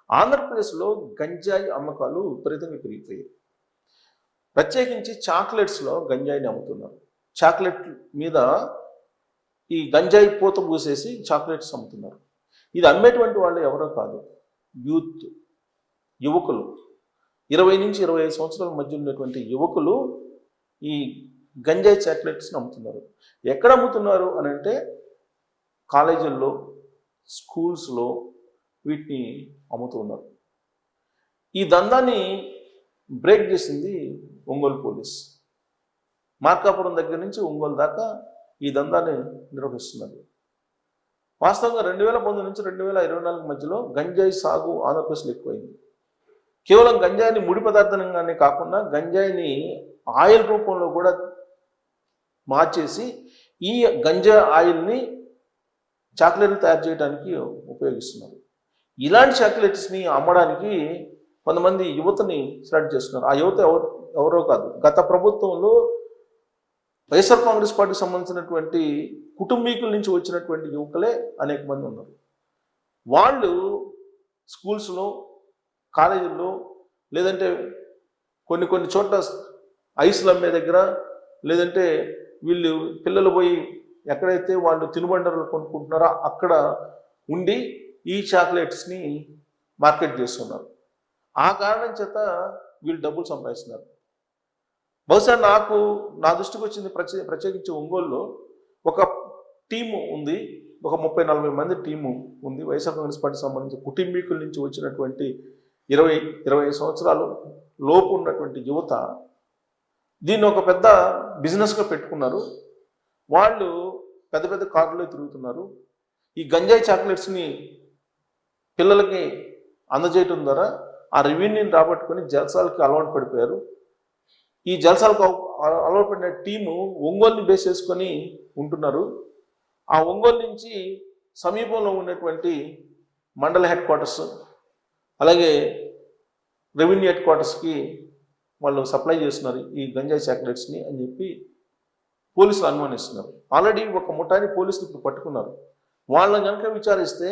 ఆంధ్రప్రదేశ్లో గంజాయి అమ్మకాలు విపరీతంగా పెరిగిపోయాయి. ప్రత్యేకించి చాక్లెట్స్‌లో గంజాయిని అమ్ముతున్నారు. చాక్లెట్ మీద ఈ గంజాయి పూత పూసేసి చాక్లెట్స్ అమ్ముతున్నారు. ఇది అమ్మేటువంటి వాళ్ళు ఎవరో కాదు, యూత్, యువకులు. 20-25 సంవత్సరాల మధ్య ఉన్నటువంటి యువకులు ఈ గంజాయి చాక్లెట్స్ని అమ్ముతున్నారు. ఎక్కడ అమ్ముతున్నారు అని అంటే కాలేజీల్లో, స్కూల్స్లో వీటిని అమ్ముతూ ఉన్నారు. ఈ దందాన్ని బ్రేక్ చేసింది ఒంగోలు పోలీస్. మార్కాపురం దగ్గర నుంచి ఒంగోలు దాకా ఈ దందాన్ని నిర్వహిస్తున్నారు. వాస్తవంగా 2019 నుంచి 2024 మధ్యలో గంజాయి సాగు ఆంధ్రప్రదేశ్లో ఎక్కువైంది. కేవలం గంజాయిని ముడి పదార్థంగానే కాకుండా గంజాయిని ఆయిల్ రూపంలో కూడా మార్చేసి ఈ గంజా ఆయిల్ని చాక్లెట్లు తయారు చేయడానికి ఉపయోగిస్తున్నారు. ఇలాంటి చాక్లెట్స్ని అమ్మడానికి కొంతమంది యువతని సెలెక్ట్ చేస్తున్నారు. ఆ యువత ఎవరో కాదు, గత ప్రభుత్వంలో వైఎస్ఆర్ కాంగ్రెస్ పార్టీకి సంబంధించినటువంటి కుటుంబీకుల నుంచి వచ్చినటువంటి యువకులే అనేక మంది ఉన్నారు. వాళ్ళు స్కూల్స్లో, కాలేజీల్లో, లేదంటే కొన్ని చోట్ల ఐస్లు అమ్మే దగ్గర, లేదంటే వీళ్ళు పిల్లలు పోయి ఎక్కడైతే వాళ్ళు తినుబండలు కొనుక్కుంటున్నారో అక్కడ ఉండి ఈ చాక్లెట్స్ని మార్కెట్ చేస్తున్నారు. ఆ కారణం చేత వీళ్ళు డబ్బులు సంపాదిస్తున్నారు. బహుశా నా దృష్టికి వచ్చింది ప్రత్యేకించి ఒంగోలులో ఒక టీము ఉంది, ఒక 30-40 మంది టీము ఉంది. వైఎస్ఆర్ కాంగ్రెస్ పార్టీకి సంబంధించిన కుటుంబీకుల నుంచి వచ్చినటువంటి 20 సంవత్సరాలు లోపు ఉన్నటువంటి యువత దీన్ని ఒక పెద్ద బిజినెస్గా పెట్టుకున్నారు. వాళ్ళు పెద్ద పెద్ద కార్లలో తిరుగుతున్నారు. ఈ గంజాయి చాక్లెట్స్ని పిల్లలకి అందజేయటం ద్వారా ఆ రెవెన్యూని రాబట్టుకొని జల్సాలకి అలవాటు పడిపోయారు. ఈ జల్సాలకు అలవాటు పడిన టీము ఒంగోలుని బేస్ చేసుకొని ఉంటున్నారు. ఆ ఒంగోలు నుంచి సమీపంలో ఉన్నటువంటి మండల హెడ్ క్వార్టర్స్, అలాగే రెవెన్యూ హెడ్ క్వార్టర్స్కి వాళ్ళు సప్లై చేస్తున్నారు ఈ గంజాయి చాక్లెట్స్ని అని చెప్పి పోలీసులు అనుమానిస్తున్నారు. ఆల్రెడీ ఒక ముఠాని పోలీసులు ఇప్పుడు పట్టుకున్నారు. వాళ్ళని కనుక విచారిస్తే